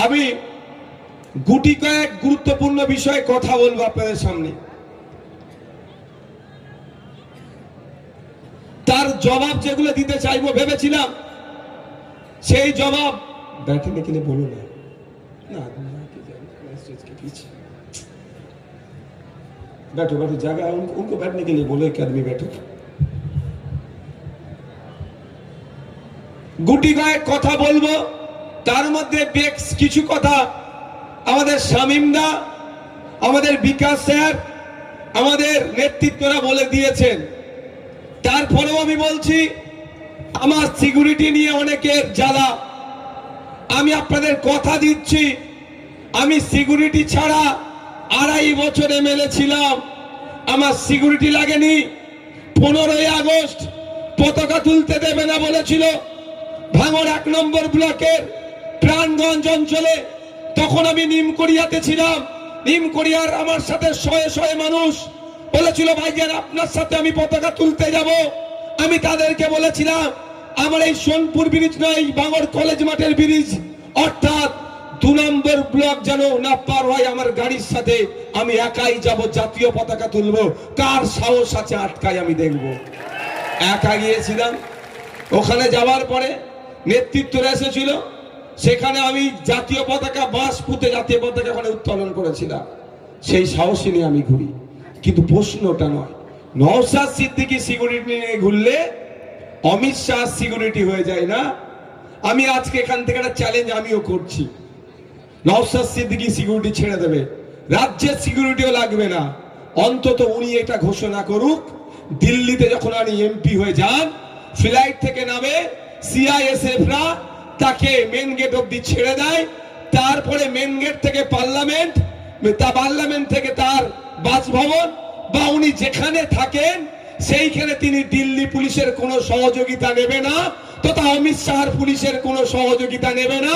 আমি গুটি কয়েক গুরুত্বপূর্ণ বিষয়ে কথা বলবো আপনাদের সামনে। তার জবাব যেগুলো দিতে চাইবো ভেবেছিলাম, সেই জবাব बैठने के लिए बोलो ना बैठो बैठो, जगह उनको बैठने के लिए बोलो, एक आदमी बैठो। গুটি কয়েক কথা বলবো, তার মধ্যে বেশ কিছু কথা আমাদের শামীমদা, আমাদের বিকাশ স্যার, আমাদের নেতৃত্বরা বলে দিয়েছেন। তারপরেও আমি বলছি, আমার সিকিউরিটি নিয়ে অনেকের জ্বালা। আমি আপনাদের কথা দিচ্ছি, আমি সিকিউরিটি ছাড়া 2.5 বছর এমএলএ ছিলাম, আমার সিকিউরিটি লাগেনি। 15ই আগস্ট পতাকা তুলতে দেবে না বলেছিল ভাঙড় 1 নম্বর ব্লকের প্রাণগঞ্জ অঞ্চলে, তখন আমি নিমকড়িয়াতে ছিলাম। নিমকড়িয়ার আমার সাথে শয়ে শয়ে মানুষ বলেছিল, ভাইজান আপনার সাথে আমি পতাকা তুলতে যাব। আমি তাদেরকে বলেছিলাম, আমার এই সোনপুর ব্রিজ নয়, ভাঙড় কলেজ মাঠের ব্রিজ, অর্থাৎ 2 নম্বর ব্লক যেন না পার হয় আমার গাড়ির সাথে, আমি একাই যাব, জাতীয় পতাকা তুলবো। কার সাহস আছে আটকায় আমি দেখব। একা গিয়েছিলাম। ওখানে যাওয়ার পরে নেতৃত্বরা এসেছিল, সেখানে আমি জাতীয় পতাকা বাঁশ পুঁতে জাতীয় পতাকা ওখানে উত্তোলন করেছিলাম। সেই সাহসী নিয়ে আমি ঘুরি। কিন্তু প্রশ্নটা নয়, নওশাদ সিদ্দিকী সিকিউরিটি নিয়ে ঘুরলে অমিত শাহ সিকিউরিটি হয়ে যায় না? আমি আজকে এখান থেকে একটা চ্যালেঞ্জ আমিও করছি, নওশাদ সিদ্দিকী সিকিউরিটি ছেড়ে দেবে, রাজ্যের সিকিউরিটিও লাগবে না। অন্তত উনি এটা ঘোষণা করুক, দিল্লিতে যখন উনি এমপি হয়ে যান, ফ্লাইট থেকে নামে সিআইএসএফরা তাকে মেন গেট অব্দি ছেড়ে দেয়। তারপরে মেন গেট থেকে পার্লামেন্ট, পার্লামেন্ট থেকে তার বাসভবন বা উনি যেখানে থাকেন সেইখানে তিনি দিল্লি পুলিশের কোনো সহযোগিতা নেবে না, তথা অমিত শাহর পুলিশের কোনো সহযোগিতা নেবে না।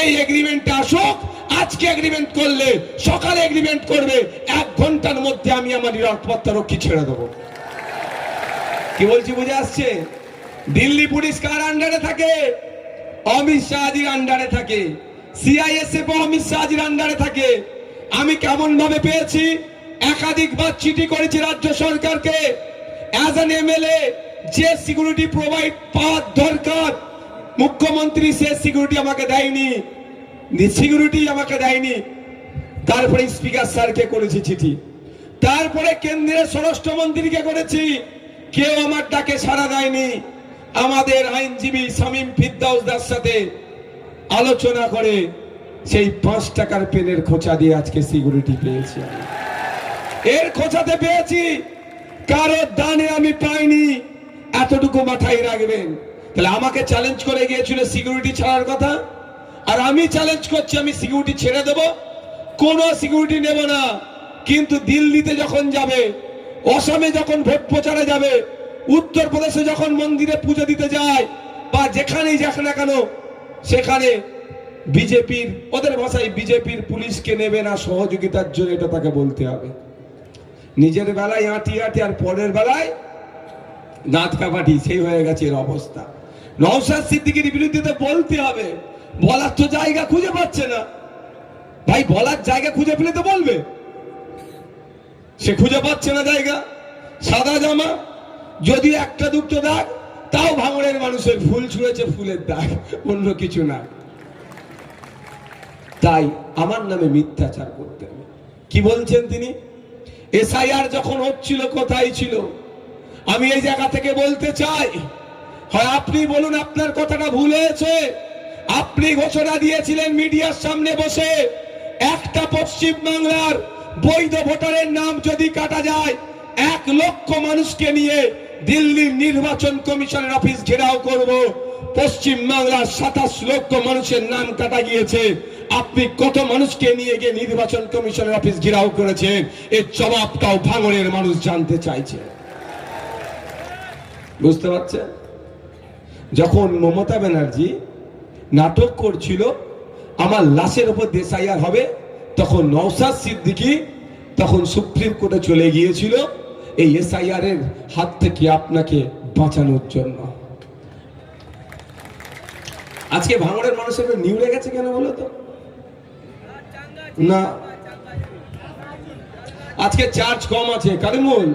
এই এগ্রিমেন্টে আসুক, আজকে এগ্রিমেন্ট করলে সকালে এগ্রিমেন্ট করবে, 1 ঘন্টার মধ্যে আমি আমার নিরাপত্তা রক্ষী ছেড়ে দেবো। কি বলছি বুঝে আসছে? দিল্লি পুলিশ কার আন্ডারে থাকে? অমিত শাহজির আন্ডারে থাকে। সিআইএসএফ অমিত শাহজির আন্ডারে থাকে। আমি কেমন ভাবে পেয়েছি, একাধিকবার চিঠি করেছি রাজ্য সরকারকে, অ্যাজ অ্যান এমএলএ যে সিকিউরিটি প্রোভাইড পাওয়ার দরকার, মুখ্যমন্ত্রী সে সিকিউরিটি আমাকে দেয়নি, সিকিউরিটি আমাকে দেয়নি। তারপরে স্পিকার স্যারকে করেছি চিঠি, তারপরে কেন্দ্রের স্বরাষ্ট্রমন্ত্রীকে করেছি, কেউ আমার ডাকে সাড়া দেয়নি। আমাদের আইনজীবী শামীম ফিরদাউসদার সাথে আলোচনা করে সেই 5 টাকার পেনের খোঁচা দিয়ে আজকে সিকিউরিটি পেয়েছি। এর খোঁচাতে পেয়েছি, কারো দানে আমি পাইনি, এতটুকু মাথায় রাখবেন। তাহলে আমাকে চ্যালেঞ্জ করে গিয়েছিল সিকিউরিটি ছাড়ার কথা, আর আমি চ্যালেঞ্জ করছি আমি সিকিউরিটি ছেড়ে দেব, কোনো সিকিউরিটি নেব না। কিন্তু দিল্লিতে যখন যাবে, অসমে যখন ভোট প্রচারে যাবে, উত্তরপ্রদেশে যখন মন্দিরে পুজো দিতে যায়, বা যেখানেই যাক না কেন, সেখানে বিজেপির, ওদের ভাষায় বিজেপির পুলিশকে নেবে না সহযোগিতার জন্য, এটা তাকে বলতে হবে। নিজের বেলায় আঁটি আঁটি আর পরের বেলায় দাঁত কাপাটি, সেই হয়ে গেছে এর অবস্থা। নওশাদ সিদ্দিকীর বিরুদ্ধে তো বলতে হবে, বলার তো জায়গা খুঁজে পাচ্ছে না। ভাই বলার জায়গা খুঁজে পেলে তো বলবে, সে খুঁজে পাচ্ছে না জায়গা। সাদা জামা, যদি একটা দুটো দাগ, তাও ভাঙড়ের মানুষের ফুল ছুঁড়েছে, ফুলের দাগ, অন্য কিছু না। তাই আমার নামে মিথ্যাচার করতে হবে। কি বলছেন তিনি? এসআইআর যখন হচ্ছিল কোথায় ছিল? আমি এই জায়গা থেকে বলতে চাই, হয় আপনি বলুন আপনার কথাটা ভুল হয়েছে। আপনি ঘোষণা দিয়েছিলেন মিডিয়ার সামনে বসে, একটা পশ্চিম বাংলার বৈধ ভোটারের নাম যদি কাটা যায়, 1 লক্ষ মানুষকে নিয়ে দিল্লির নির্বাচন কমিশনের অফিস ঘেরাও করব। পশ্চিম বাংলার 27 লক্ষ মানুষের নাম কাটা গিয়েছে, আপনি কত মানুষকে নিয়ে গিয়ে নির্বাচন কমিশনের অফিস ঘেরাও করেছেন? এর জবাবটাও ভাঙড়ের মানুষ জানতে চাইছে। বুঝতে পারছেন? যখন মমতা ব্যানার্জি নাটক করছিল আমার লাশের উপর এসআইআর হবে, তখন নওশাদ সিদ্দিকী তখন সুপ্রিম কোর্টে চলে গিয়েছিল এই এসআইআর এর হাত থেকে আপনাকে বাঁচানোর জন্য। আজকে ভাঙড়ের মানুষের নিউড়ে গেছে কেন বলো তো? না, আজকে চার্জ কম আছে। কারিমুল,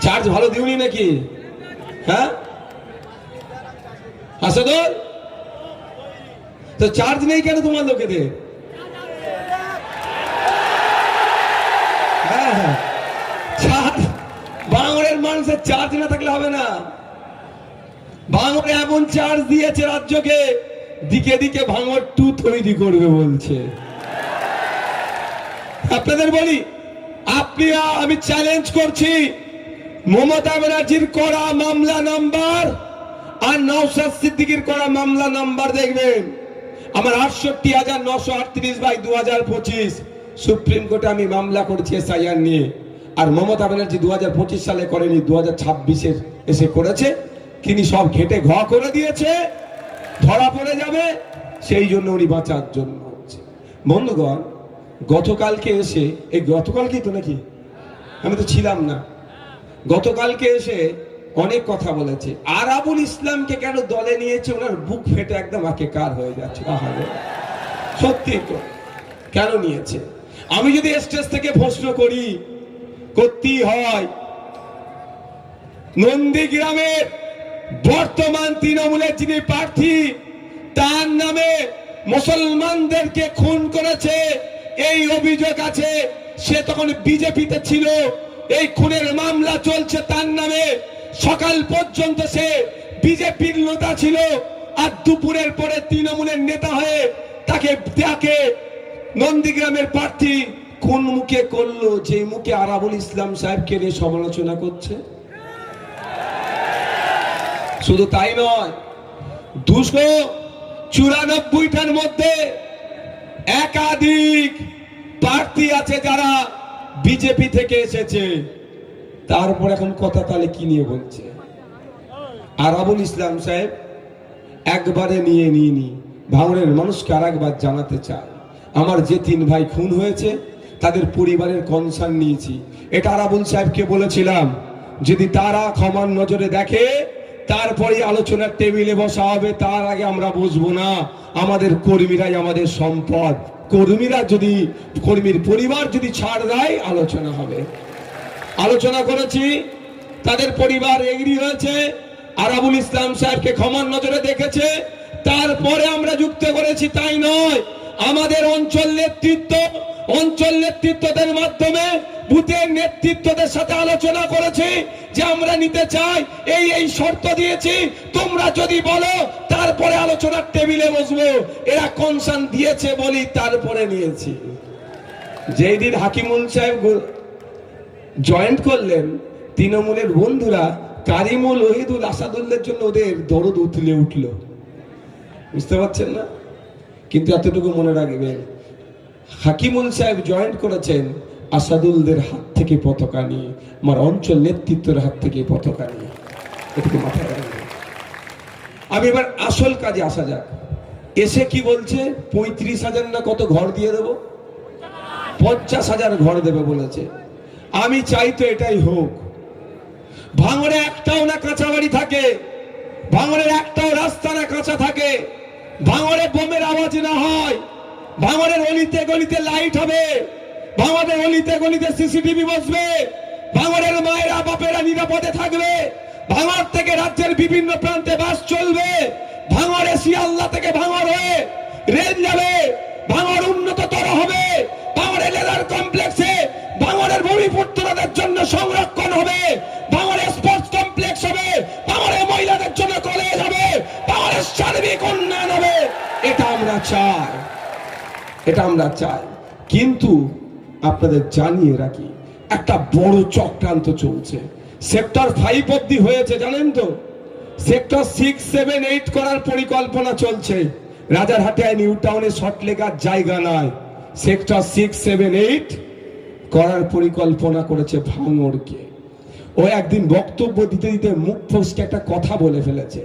চার্জ ভালো দিওনি নাকি? হ্যাঁ আসাদুল, তো চার্জ নেই কেন তোমার লোকেদের? হ্যাঁ হ্যাঁ, চার্জ, বাংলার মানুষের চার্জ না থাকলে হবে না। ভাঙড় এমন চার্জ দিয়েছে রাজ্যকে, দিকে দিকে ভাঙড় 2 তৈরি করবে বলছে। আপনাদের বলি, আমি চ্যালেঞ্জ করছি, মমতা ব্যানার্জির করা মামলা নাম্বার আর নওশাদ সিদ্দিকীর করা মামলা নাম্বার দেখবেন। আমার 68,938/2025 সুপ্রিম কোর্টে আমি মামলা করেছি এসআইআর নিয়ে। আর মমতা ব্যানার্জি 2025 সালে করেনি, 2026-এর এসে করেছে। তিনি সব ঘেটে ঘ করে দিয়েছে, ধরা পড়ে যাবে, সেই জন্য উনি বাঁচার জন্য হচ্ছে। বন্ধুগণ, গতকালকে এসে, এই গতকালকেই তো নাকি, আমি তো ছিলাম না, গতকালকে এসে অনেক কথা বলেছে। আরাবুল ইসলামকে কেন দলে নিয়েছে, ওনার বুক ফেটে একদম একাকার হয়ে যাচ্ছে। সত্যি তো, কেন নিয়েছে? আমি যদি স্টেজ থেকে প্রশ্ন করি, করতেই হয়, নন্দীগ্রামের বর্তমান তৃণমূলের যিনি প্রার্থী, তার নামে মুসলমানদেরকে খুন করেছে এই অভিযোগ আছে। সে তখন বিজেপিতে ছিল, এই খুনের মামলা চলছে তার নামে। সকাল পর্যন্ত সে বিজেপির নেতা ছিল, আর দুপুরের পরে তৃণমূলের নেতা হয়ে তাকে নন্দীগ্রামের প্রার্থী কোন মুখে করলো, যে মুখে আরাবুল ইসলাম সাহেবকে নিয়ে সমালোচনা করছে। শুধু তাই নয়, 294টার মধ্যে একাধিক প্রার্থী আছে যারা বিজেপি থেকে এসেছে। তারপর এখন কথা তাহলে কি নিয়ে বলছে? আরাবুল ইসলাম সাহেব একবারে নিয়ে ভাঙড়ের মানুষকে আর একবার জানাতে চায়, আমার যে 3 ভাই খুন হয়েছে তাদের পরিবারের কনসার্ন নিয়েছি। এটা আরাবুল সাহেবকে বলেছিলাম, যদি তারা ক্ষমার নজরে দেখে তারপরে আলোচনার টেবিলে বসা হবে, তার আগে আমরা বসবো না। আমাদের কর্মীরাই আমাদের সম্পদ, কর্মীর পরিবার যদি ছাড় দেয় আলোচনা হবে। আলোচনা করেছি, তাদের পরিবার এগ্রি হয়েছে, আরাবুল ইসলাম সাহেবকে ক্ষমার নজরে দেখেছে, তারপরে আমরা যুক্ত করেছি। তাই নয়, আমাদের অঞ্চল নেতৃত্বদের মাধ্যমে বুথের নেতৃত্বদের সাথে আলোচনা করেছি যে আমরা নিতে চাই, এই শর্ত দিয়েছি, তোমরা যদি বলো তারপরে আলোচনার টেবিলে বসবো। এরা কনসার্ন দিয়েছে বলি তারপরে নিয়েছি। যেই দিন হাকিমুল সাহেব জয়েন্ট করলেন, তৃণমূলের বন্ধুরা কারিমুল, ওহিদুল, আসাদুল্লের জন্য ওদের দরদ উঠলে উঠলো। বুঝতে পারছেন না? কিন্তু এতটুকু মনে রাখবেন, হাকিমুল সাহেব জয়েন্ট করেছেন আসাদুলদের হাত থেকে পতাকা নিয়ে, আমার অঞ্চল নেতৃত্বের হাত থেকে পতাকা নিয়ে। এটুকু মাথায় রাখবেন। আমি এবার আসল কাজে আসা যাক। এসে কি বলছে, 35,000 না কত ঘর দিয়ে দেবো, 50,000 ঘর দেবে বলেছে। আমি চাই তো এটাই হোক। ভাঙড়ে একটাও না কাঁচা বাড়ি থাকে, ভাঙড়ের একটাও রাস্তা না কাঁচা থাকে, ভাঙড়ে বোমের আওয়াজ না হয়, ভাঙড়ের অলিতে গলিতে লাইট হবে, ভাঙড়ের অলিতে গলিতে সিসিটিভি বসবে, ভাঙড়ের মায়েরা বাপেরা নিরাপদে থাকবে, ভাঙড় থেকে রাজ্যের বিভিন্ন প্রান্তে বাস চলবে, ভাঙড়ে শিয়ালদা থেকে ভাঙড় হয়ে রেল যাবে, ভাঙড় উন্নততর হবে, ভাঙড়ে লেদার কমপ্লেক্সে ভাঙড়ের ভূমিপুত্রদের জন্য সংরক্ষণ হবে, ভাঙড়ে স্পোর্টস কমপ্লেক্স হবে, ভাঙড়ে মহিলাদের জন্য কলেজ হবে, ভাঙড়ের সার্বিক উন্নয়ন হবে। এটা আমরা চাই। কিন্তু আপনাদের জানিয়ে রাখি, একটা বড় চক্রান্ত চলছে। সেক্টর 5 অব্দি হয়েছে জানেন তো, সেক্টর 6, 7, 8 করার পরিকল্পনা চলছে। রাজারহাটে নিউ টাউনে শর্ট লেগার জায়গা নয়, সেক্টর 6, 7, 8 করার পরিকল্পনা করেছে ভাঙড়কে। ও একদিন বক্তব্য দিতে মুখ ফসকে একটা কথা বলে ফেলেছে,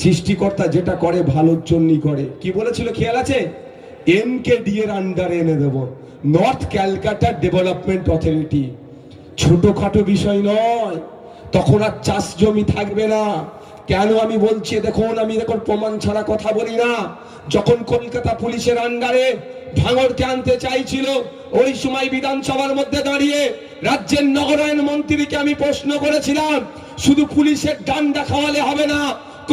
সৃষ্টিকর্তা যেটা করে ভালোর জন্যই করে। কি বলেছিল খেয়াল আছে? NKD এর আন্ডারে এনে দেব, নর্থ ক্যালকাটা ডেভেলপমেন্ট অথরিটি। ছোটখাটো বিষয় নয়, তখন আর চাষ জমি থাকবে না। কেন আমি বলছি দেখুন, আমি প্রমাণ ছাড়া কথা বলি না। যখন কলকাতা পুলিশের আন্ডারে ভাঙড়কে আনতে চাইছিল। ওই সময় বিধানসভার মধ্যে দাঁড়িয়ে রাজ্যের নগরায়ণ মন্ত্রীকে আমি প্রশ্ন করেছিলাম, শুধু পুলিশের ডান্ডা খাওয়ালে হবে না,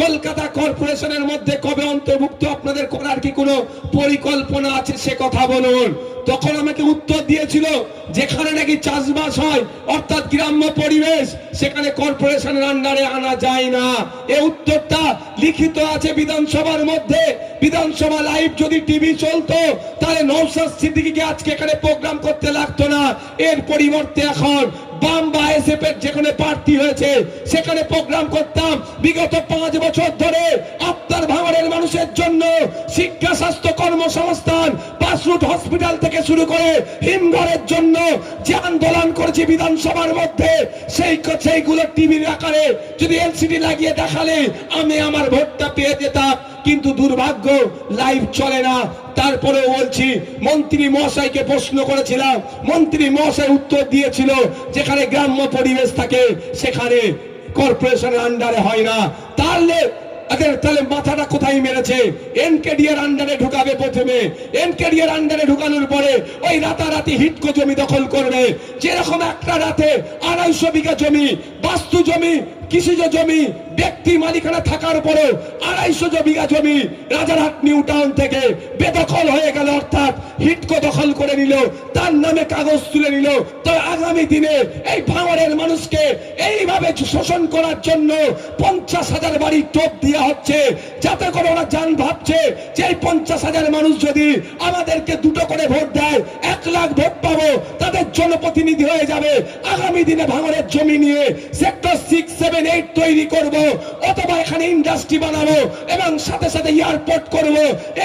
কলকাতা কর্পোরেশনের মধ্যে কবে অন্তর্ভুক্ত আপনাদের করার কি কোনো পরিকল্পনা আছে সে কথা বলুন। তখন আমাকে উত্তর দিয়েছিল, যেখানে নাকি চাষবাস হয় অর্থাৎ গ্রাম্য পরিবেশ, সেখানে কর্পোরেশনের আন্ডারে আনা যায় না। এই উত্তরটা লিখিত আছে বিধানসভার মধ্যে। বিধানসভা লাইভ যদি টিভি চলতো তাহলে নওশাদ সিদ্দিকীকে আজকে এখানে প্রোগ্রাম করতে লাগতো না। এর পরিবর্তে এখন বাম বা এসএফ এর যেখানে প্রার্থী হয়েছে সেখানে প্রোগ্রাম করতাম। বিগত 5 বছর ধরে আপনার ভাঙড়ের মানুষের জন্য শিক্ষা, স্বাস্থ্য, কর্মসংস্থান, পাসরুট হসপিটাল থেকে শুরু করে হিমঘরের জন্য যে আন্দোলন করেছে বিধানসভার মধ্যে, সেইগুলো টিভির আকারে যদি এলসিডি লাগিয়ে দেখালে আমি আমার ভোটটা পেয়ে যেতাম। কিন্তু দুর্ভাগ্য লাইভ চলে না। তারপরে বলছি, মন্ত্রী মহাশয়কে প্রশ্ন করেছিলাম, মন্ত্রী মহাশয় উত্তর দিয়েছিল যেখানে গ্রাম্য পরিবেশ থাকে সেখানে কর্পোরেশনের আন্ডারে হয় না। তাহলে মাথাটা কোথায় মেরেছে? এনকেডিআর আন্ডারে ঢুকাবে প্রথমে, এনকেডিআর আন্ডারে ঢুকানোর পরে ওই রাতারাতি হিটকো জমি দখল করবে। যেরকম একটা রাতে 250 বিঘা জমি, বাস্তু জমি, কৃষিজ জমি ব্যক্তি মালিকানা থাকার পরেও 250 বিঘা জমি রাজারহাট নিউ টাউন থেকে বেদখল হয়ে গেল, অর্থাৎ হিটকো দখল করে নিল, তার নামে কাগজ তুলে নিল। তো আগামী দিনে এই ভাঙড়ের মানুষকে এইভাবে শোষণ করার জন্য 50,000 বাড়ি টোপ দেওয়া হচ্ছে, যাতে করে ওরা জান ভাবছে যে এই 50,000 মানুষ যদি আমাদেরকে 2টো করে ভোট দেয় 1 লাখ ভোট পাবো, তাদের জনপ্রতিনিধি হয়ে যাবে। আগামী দিনে ভাঙড়ের জমি নিয়ে সেক্টর 6, 7, 8 তৈরি করব, অথবা এখানে ইন্ডাস্ট্রি বানাবো এবং সাথে সাথে এয়ারপোর্ট করব।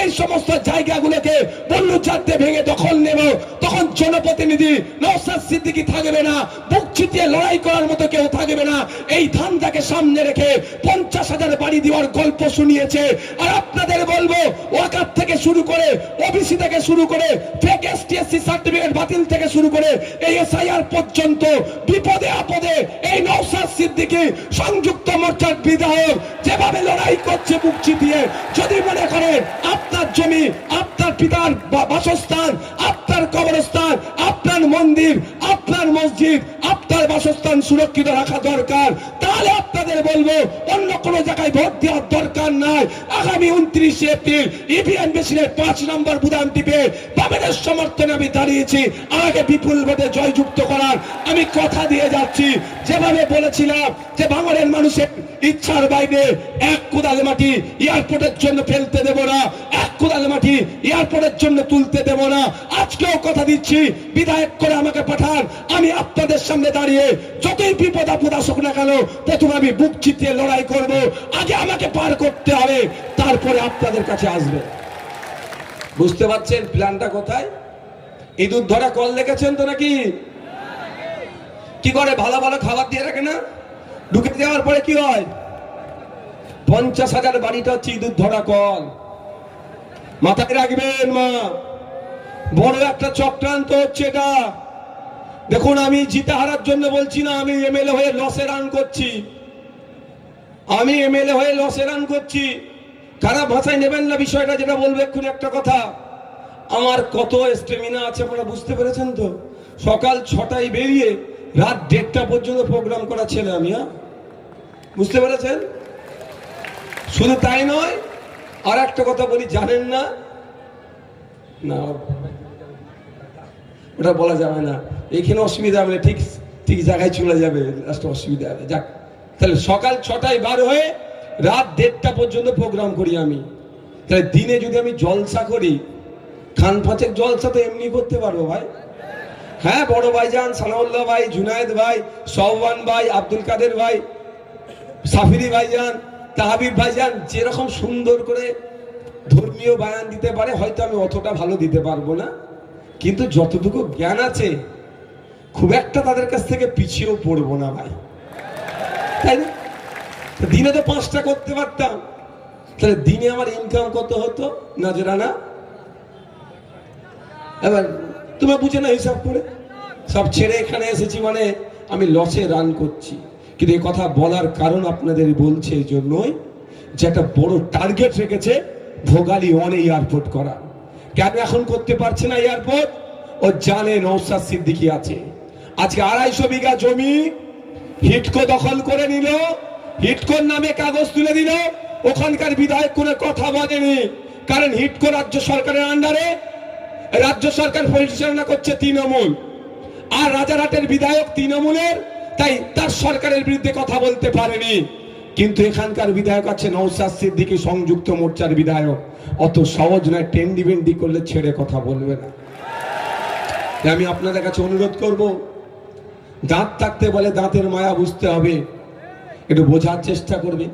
এই সমস্ত জায়গাগুলোকে বল্লুচারতে ভেঙে দখল নেব। তখন জনপ্রতিনিধি নওশাদ সিদ্দিকী থাকবে না, বুক চিতিয়ে লড়াই করার মতো কেউ থাকবে না। এই ধান্দাকে সামনে রেখে 50,000 বাড়ি দেওয়ার গল্প শুনিয়েছে। আর আপনাদের বলবো, ওয়াকাফ থেকে শুরু করে, ওবিসি থেকে শুরু করে, ফেক এসটিএসসি সার্টিফিকেট বাতিল থেকে শুরু করে এই এসআইআর পর্যন্ত বিপদে আপদে এই নওশাদ সিদ্দিকী সংযুক্ত মোর্চার বিধায়ক যেভাবে লড়াই করছে বুক চিতিয়ে, যদি মনে করেন আপনার জমি, আপনার পিতার বাসস্থান, আপনার কবরস্থান, আপনার মন্দির, আপনার মসজিদ, আপনার বাসস্থান সুরক্ষিত রাখা দরকার, তাহলে আপনাদের বলবো অন্য কোনো জায়গায় ভোট দেওয়ার দরকার নাই। আগামী 29 এপ্রিল ইভিএম মেশিনের 5 নম্বর বুদাম টিপে বামেদের সমর্থনে আমি দাঁড়িয়েছি। আমাকে বিপুল ভোটে জয়যুক্ত করার আমি কথা দিয়ে যাচ্ছি। যেভাবে বলেছিলাম যে ভাঙড়ের মানুষের ইচ্ছার বাইরে 1 কোদাল মাটি এয়ারপোর্টের জন্য ফেলতে দেব না, 1 কোদাল মাটি এয়ারপোর্টের জন্য তুলতে দেব না। আজকেও কথা দিচ্ছি, বিধায়ক করে আমাকে পাঠান, আমি আপনাদের সামনে দাঁড়িয়ে যতই বিপদ আপদ আসুক না কেন প্রথমে আমি বুক চিতিয়ে লড়াই করব। আগে আমাকে পার করতে হবে, তারপরে আপনাদের কাছে আসবে। বুঝতে পারছেন প্ল্যানটা কোথায়? ইঁদুর ধরা কল দেখেছেন তো নাকি? কি করে ভালো ভালো খাবার দিয়ে রাখে না, ঢুকে দেওয়ার পরে কি হয়? 50,000 বাড়িটা হচ্ছে ইঁদুর ধরা কল। মাথায় রাখবেন মা, বড় একটা চক্রান্ত হচ্ছে এটা। দেখুন, আমি জিতে হারার জন্য বলছি না, আমি এমএলএ হয়ে লসে রান করছি, আমি এমএলএ হয়ে লসে রান করছি। খারাপ ভাষায় নেবেন না বিষয়টা, যেটা বলবো এক্ষুনি একটা কথা। আমার কত স্টেমিনা আছে আপনারা বুঝতে পেরেছেন তো? সকাল 6টায় বেরিয়ে রাত 1:30টা পর্যন্ত প্রোগ্রাম করা ছেলে আমি, হ্যাঁ, বুঝতে পেরেছেন? শুধু তাই নয়, আর একটা কথা বলি, জানেন না, না ওটা বলা যাবে না, এখানে অসুবিধা হবে, ঠিক ঠিক জায়গায় চলে যাবে, অসুবিধা হবে। যাক, তাহলে সকাল 6টায় বার হয়ে রাত 1:30টা পর্যন্ত প্রোগ্রাম করি আমি। তাহলে দিনে যদি আমি জলসা করি, খান 5 জলসা তো এমনি করতে পারবো ভাই। হ্যাঁ, বড় ভাইজান সানাউল্লাহ ভাই, জুনায়েদ ভাই, সওয়ান ভাই, আব্দুল কাদের ভাই, সাফিরি ভাইজান, তাহাবিব ভাইজান যেরকম সুন্দর করে ধর্মীয় বয়ান দিতে পারে, হয়তো আমি অতটা ভালো দিতে পারবো না, কিন্তু যতটুকু জ্ঞান আছে খুব একটা তাদের কাছ থেকে পিছিয়েও পড়বো না ভাই, তাই না? দিনে তো 5টা করতে পারতাম, তাহলে দিনে আমার ইনকাম কত হতো না জেরা না? এবার তুমি বুঝে না হিসাব করে, সব ছেড়ে এখানে এসেছি মানে আমি লসে রান করছি। কিন্তু এই কথা বলার কারণ আপনাদের বলছে এই জন্যই যে একটা বড় টার্গেট রেখেছে ভোগালী 1 এয়ারপোর্ট করা। কেন এখন করতে পারছে না এয়ারপোর্ট? ও জানে নওশাদ সিদ্দিকী আছে। আজকে 250 বিঘা জমি হিটকো দখল করে নিল, হিটকোর নামে কাগজ তুলে দিল, ওখানকার বিধায়ক কোনো কথা বলেনি। কারণ হিটকো রাজ্য সরকারের আন্ডারে, রাজ্য সরকার পরিচালনা করছে তৃণমূল, আর রাজারহাটের বিধায়ক তৃণমূলের, তাই তার সরকারের বিরুদ্ধে কথা বলতে পারেনি। কিন্তু এখানকার বিধায়ক আছে নওশাদ সিদ্দিকী, সংযুক্ত মোর্চার বিধায়ক, অত সহজ নয়, টেন্ডি বেন্ডি করলে ছেড়ে কথা বলবে না। আমি আপনাদের কাছে অনুরোধ করব, দাঁত থাকতে বলে দাঁতের মায়া বুঝতে হবে, একটু বোঝার চেষ্টা করবে।